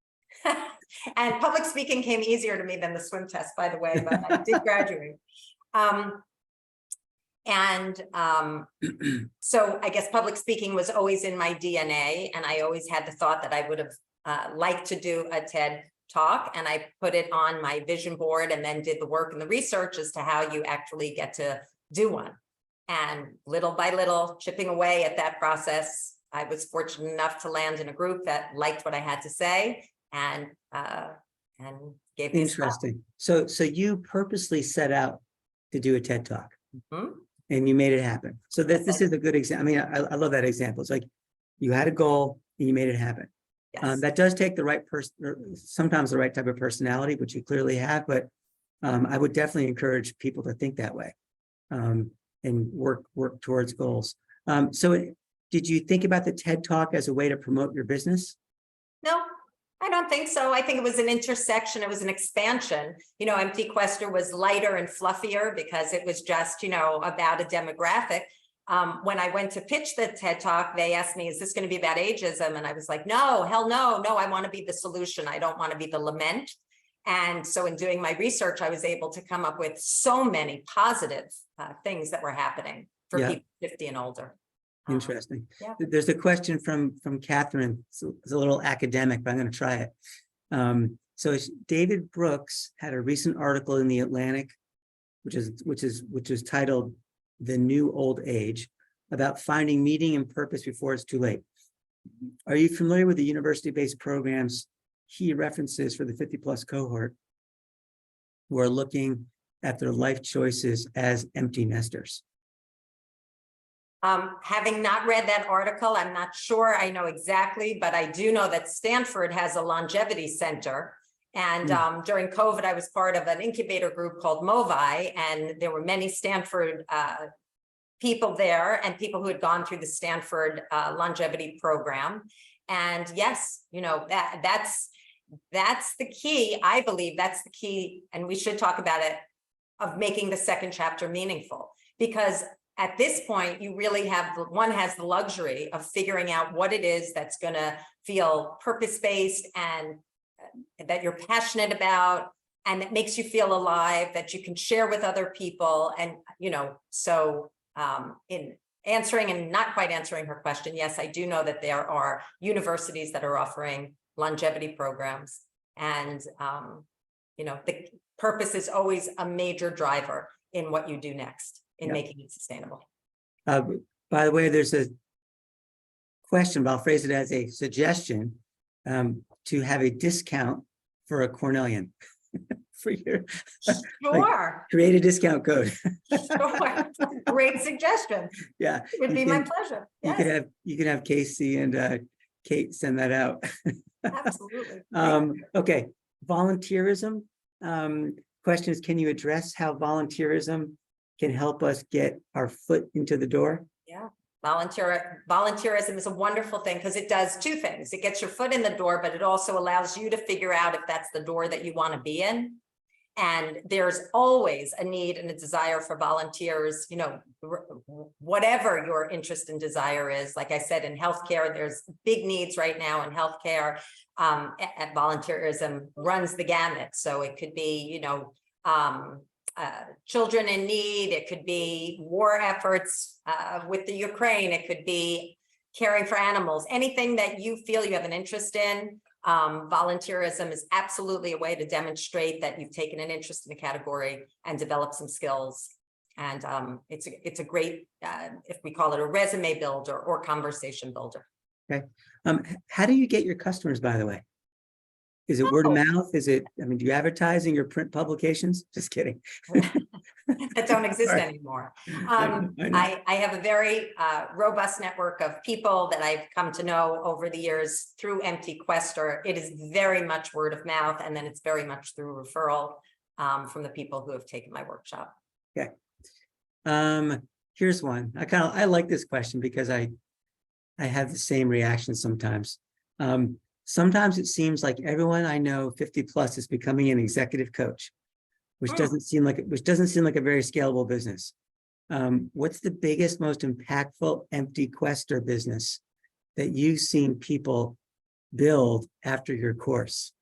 And public speaking came easier to me than the swim test, by the way, but I did graduate. So I guess public speaking was always in my DNA, and I always had the thought that I would have liked to do a TED Talk, and I put it on my vision board and then did the work and the research as to how you actually get to do one. And little by little, chipping away at that process, I was fortunate enough to land in a group that liked what I had to say and gave me
Interesting. So you purposely set out to do a TED Talk.
Mm-hmm.
And you made it happen. So this is a good example. I mean, I love that example. It's like you had a goal and you made it happen.
Yes.
That does take the right person, or sometimes the right type of personality, which you clearly have. But I would definitely encourage people to think that way and work towards goals. So did you think about the TED Talk as a way to promote your business?
No, I don't think so. I think it was an intersection. It was an expansion. You know, Empty Quester was lighter and fluffier because it was just, you know, about a demographic. When I went to pitch the TED Talk, they asked me, is this going to be about ageism? And I was like, no, hell no, I want to be the solution. I don't want to be the lament. And so in doing my research, I was able to come up with so many positive things that were happening for people 50 and older.
Interesting.
Yeah.
There's a question from Catherine. It's a little academic, but I'm going to try it. So David Brooks had a recent article in the Atlantic, which is titled "The New Old Age," about finding meaning and purpose before it's too late. Are you familiar with the university-based programs he references for the 50+ cohort who are looking at their life choices as empty nesters?
Having not read that article, I'm not sure I know exactly, but I do know that Stanford has a longevity center. And during COVID, I was part of an incubator group called MOVI, and there were many Stanford people there and people who had gone through the Stanford longevity program. And yes, you know, that's the key. I believe that's the key, and we should talk about it, of making the second chapter meaningful. Because at this point, you really one has the luxury of figuring out what it is that's going to feel purpose-based and that you're passionate about, and that makes you feel alive, that you can share with other people. And, you know, so in answering and not quite answering her question, yes, I do know that there are universities that are offering longevity programs. And, you know, the purpose is always a major driver in what you do next, in making it sustainable.
By the way, there's a question, but I'll phrase it as a suggestion to have a discount for a Cornellian for your create a discount code.
Sure. Great suggestion.
Yeah,
It would be my pleasure.
Yes. You could have Casey and Kate send that out.
Absolutely.
Okay, volunteerism. Question is, can you address how volunteerism can help us get our foot into the door?
Yeah. Volunteerism is a wonderful thing because it does two things. It gets your foot in the door, but it also allows you to figure out if that's the door that you want to be in. And there's always a need and a desire for volunteers, you know, whatever your interest and desire is. Like I said, in healthcare, there's big needs right now in healthcare. And volunteerism runs the gamut. So it could be, you know, children in need. It could be war efforts with the Ukraine. It could be caring for animals. Anything that you feel you have an interest in. Volunteerism is absolutely a way to demonstrate that you've taken an interest in the category and developed some skills. And it's a great, if we call it a resume builder or conversation builder.
Okay. How do you get your customers, by the way? Is it word of mouth? Is it, I mean, do you advertise in your print publications? Just kidding.
That don't exist anymore. I have a very robust network of people that I've come to know over the years through Empty Quester. It is very much word of mouth, and then it's very much through referral from the people who have taken my workshop.
Okay. Here's one. I like this question because I have the same reaction sometimes. Sometimes it seems like everyone I know 50 plus is becoming an executive coach, which doesn't seem like a very scalable business. What's the biggest, most impactful Empty Quester business that you've seen people build after your course?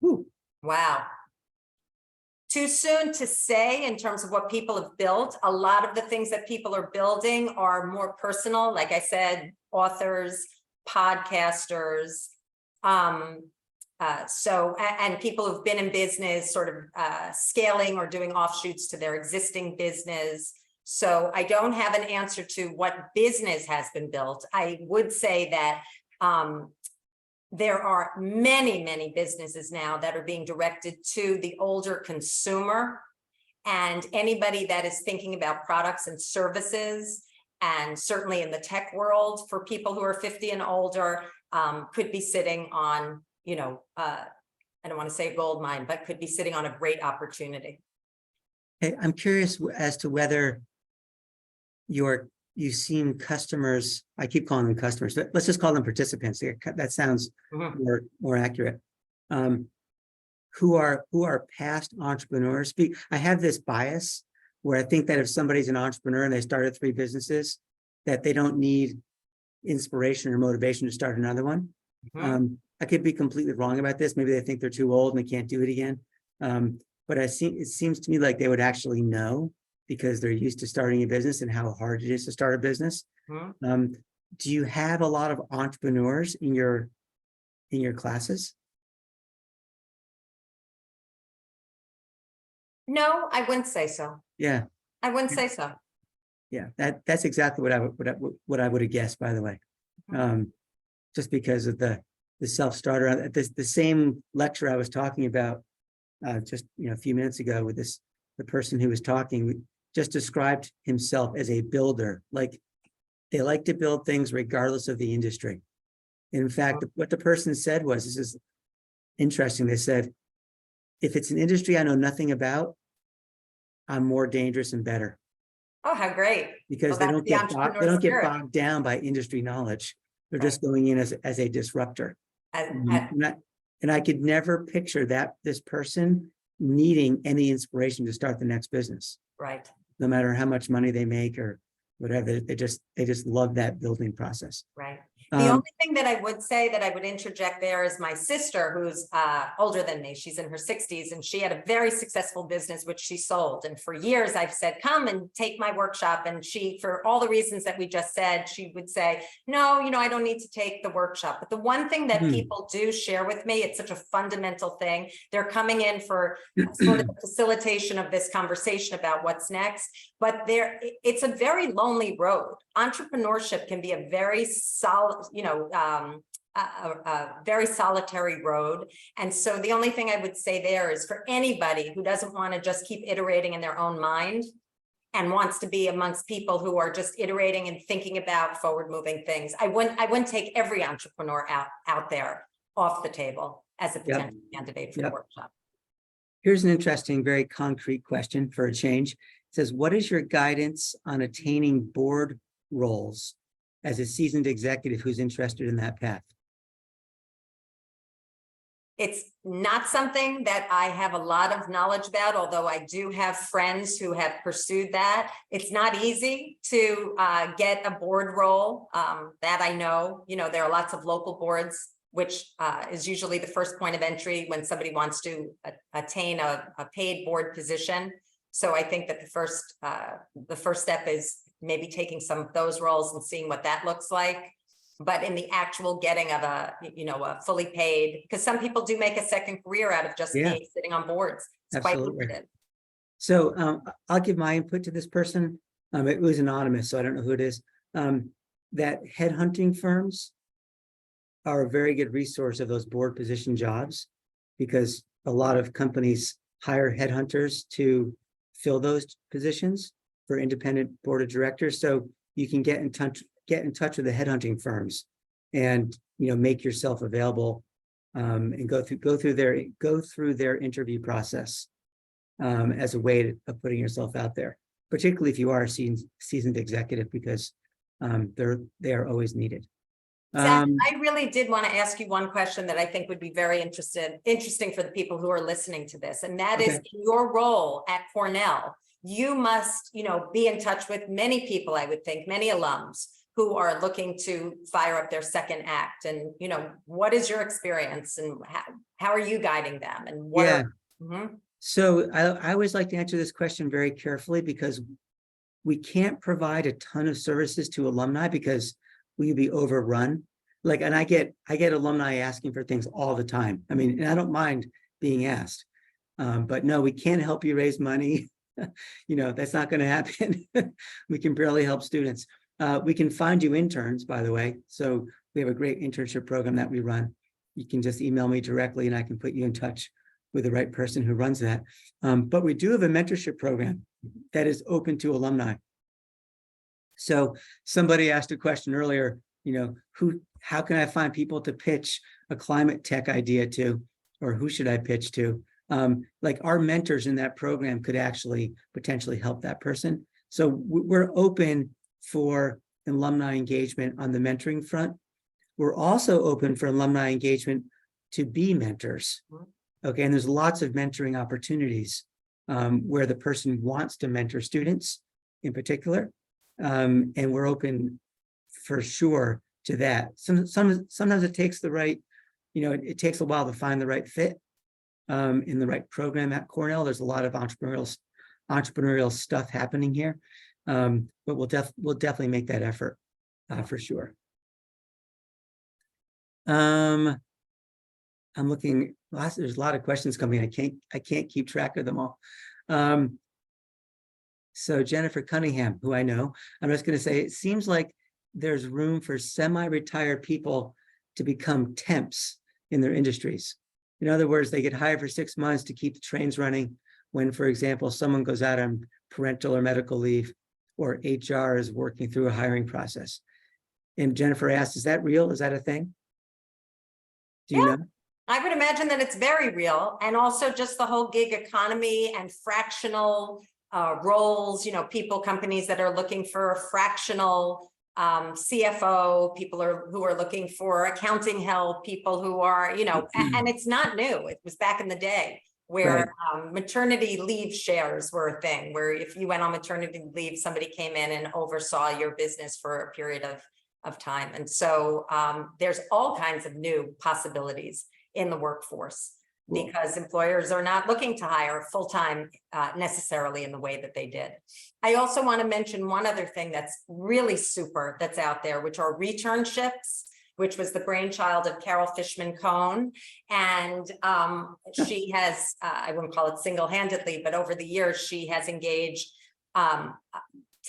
Woo.
Wow. Too soon to say in terms of what people have built. A lot of the things that people are building are more personal. Like I said, authors, podcasters, and people who've been in business sort of scaling or doing offshoots to their existing business. So I don't have an answer to what business has been built. I would say that there are many, many businesses now that are being directed to the older consumer, and anybody that is thinking about products and services, and certainly in the tech world for people who are 50 and older, could be sitting on, you know, I don't want to say a gold mine, but could be sitting on a great opportunity.
Hey, I'm curious as to whether you've seen customers, I keep calling them customers, but let's just call them participants. That sounds more accurate. Who are past entrepreneurs. I have this bias where I think that if somebody's an entrepreneur and they started 3 businesses, that they don't need inspiration or motivation to start another one. I could be completely wrong about this. Maybe they think they're too old and they can't do it again. But it seems to me like they would actually know because they're used to starting a business and how hard it is to start a business. Do you have a lot of entrepreneurs in your classes?
No, I wouldn't say so.
Yeah,
I wouldn't say so.
yeah. That's exactly what I would have guessed. By the way, just because of the self-starter. The same lecture I was talking about just a few minutes ago with the person who was talking just described himself as a builder. Like they like to build things regardless of the industry. In fact, what the person said was, this is interesting. They said, if it's an industry I know nothing about, I'm more dangerous and better.
Oh, how great.
Because they don't get bogged down by industry knowledge. They're just going in as a disruptor. And I could never picture this person needing any inspiration to start the next business.
Right.
No matter how much money they make or whatever, they just love that building process.
Right. The only thing that I would say that I would interject there is my sister, who's older than me. She's in her 60s, and she had a very successful business, which she sold. And for years, I've said, come and take my workshop. And she, for all the reasons that we just said, she would say, no, I don't need to take the workshop. But the one thing that people do share with me, it's such a fundamental thing. They're coming in for sort of the facilitation of this conversation about what's next. But it's a very lonely road. Entrepreneurship can be a very solid, a very solitary road. And so the only thing I would say there is for anybody who doesn't want to just keep iterating in their own mind, and wants to be amongst people who are just iterating and thinking about forward-moving things. I wouldn't take every entrepreneur out there off the table as a potential candidate for the workshop.
Here's an interesting, very concrete question for a change. It says, what is your guidance on attaining board roles as a seasoned executive who's interested in that path?
It's not something that I have a lot of knowledge about, although I do have friends who have pursued that. It's not easy to get a board role, that I know. You know, there are lots of local boards, which is usually the first point of entry when somebody wants to attain a paid board position. So I think that the first step is maybe taking some of those roles and seeing what that looks like. But in the actual getting of a fully paid, because some people do make a second career out of just being sitting on boards. It's quite lucrative.
So I'll give my input to this person. It was anonymous, so I don't know who it is. That headhunting firms are a very good resource of those board position jobs, because a lot of companies hire headhunters to fill those positions for independent board of directors. So you can get in touch with the headhunting firms and make yourself available and go through their interview process as a way of putting yourself out there, particularly if you are a seasoned executive, because they are always needed.
Zach, I really did want to ask you one question that I think would be very interesting for the people who are listening to this, and that is, in your role at Cornell, you must be in touch with many people, I would think, many alums who are looking to fire up their second act. And, what is your experience, and how are you guiding them? And what
So I always like to answer this question very carefully, because we can't provide a ton of services to alumni because we'd be overrun. And I get alumni asking for things all the time. I mean, and I don't mind being asked, but no, we can't help you raise money. That's not going to happen. We can barely help students. We can find you interns, by the way. So we have a great internship program that we run. You can just email me directly and I can put you in touch with the right person who runs that. But we do have a mentorship program that is open to alumni. So somebody asked a question earlier, how can I find people to pitch a climate tech idea to, or who should I pitch to? Our mentors in that program could actually potentially help that person. So we're open for alumni engagement on the mentoring front. We're also open for alumni engagement to be mentors. Okay, and there's lots of mentoring opportunities where the person wants to mentor students in particular. And we're open for sure to that. Sometimes it takes the right, it takes a while to find the right fit in the right program at Cornell. There's a lot of entrepreneurial stuff happening here. But we'll definitely make that effort for sure. I'm looking. There's a lot of questions coming. I can't keep track of them all. So Jennifer Cunningham, who I know, I'm just going to say, it seems like there's room for semi-retired people to become temps in their industries. In other words, they get hired for 6 months to keep the trains running when, for example, someone goes out on parental or medical leave, or HR is working through a hiring process. And Jennifer asked, is that real? Is that a thing? Do you know?
I would imagine that it's very real. And also just the whole gig economy and fractional roles, companies that are looking for a fractional CFO, people who are looking for accounting help, people who are, and it's not new. It was back in the day where maternity leave shares were a thing, where if you went on maternity leave, somebody came in and oversaw your business for a period of time. And so there's all kinds of new possibilities in the workforce, because employers are not looking to hire full-time necessarily in the way that they did. I also want to mention one other thing that's really super that's out there, which are returnships, which was the brainchild of Carol Fishman Cohn. And she has, I wouldn't call it single-handedly, but over the years, she has engaged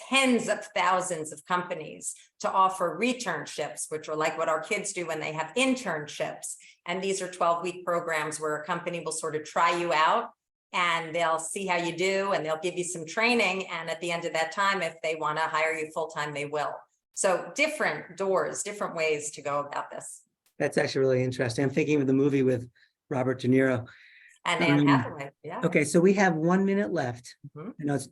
tens of thousands of companies to offer returnships, which are like what our kids do when they have internships. And these are 12-week programs where a company will sort of try you out and they'll see how you do, and they'll give you some training. And at the end of that time, if they want to hire you full-time, they will. So different doors, different ways to go about this.
That's actually really interesting. I'm thinking of the movie with Robert De Niro.
And Anne Hathaway, yeah.
Okay, so we have 1 minute left.
Mhm.
I know it's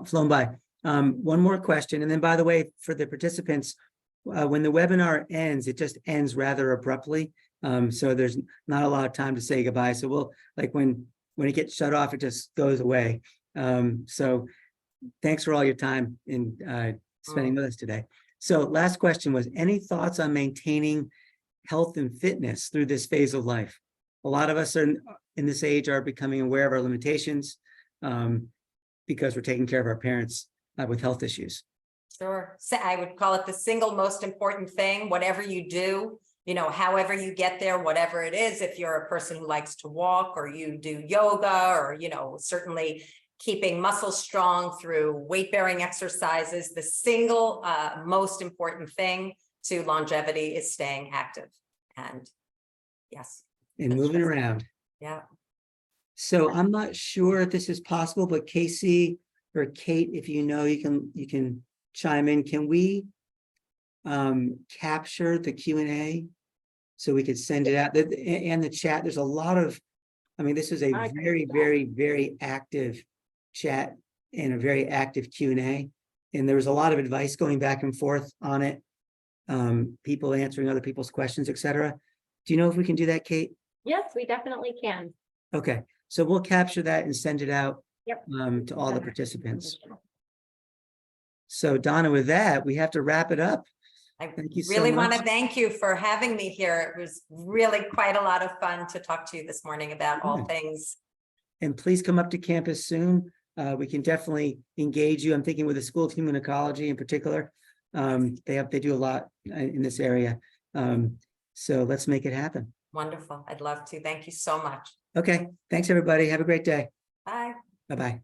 flown by. One more question. And then, by the way, for the participants, when the webinar ends, it just ends rather abruptly. So there's not a lot of time to say goodbye. So we'll, like, when it gets shut off, it just goes away. So thanks for all your time in spending with us today. So last question was, any thoughts on maintaining health and fitness through this phase of life? A lot of us are in this age are becoming aware of our limitations because we're taking care of our parents with health issues.
Sure. So I would call it the single most important thing, whatever you do, however you get there, whatever it is, if you're a person who likes to walk, or you do yoga, or, certainly keeping muscles strong through weight-bearing exercises, the single most important thing to longevity is staying active. And yes.
And moving around.
Yeah.
So I'm not sure if this is possible, but Casey or Kate, if you know, you can chime in. Can we capture the Q&A so we could send it out? And the chat, there's a lot of, this is a very, very, very active chat and a very active Q&A. And there was a lot of advice going back and forth on it. People answering other people's questions, etc. Do you know if we can do that, Kate?
Yes, we definitely can.
Okay, so we'll capture that and send it out
Yep.
to all the participants. So Donna, with that, we have to wrap it up.
I
Thank you so
really want
much.
to thank you for having me here. It was really quite a lot of fun to talk to you this morning about all things.
And please come up to campus soon. We can definitely engage you. I'm thinking with the School of Human Ecology in particular. They do a lot in this area. So let's make it happen.
Wonderful. I'd love to. Thank you so much.
Okay. Thanks, everybody. Have a great day.
Bye.
Bye-bye.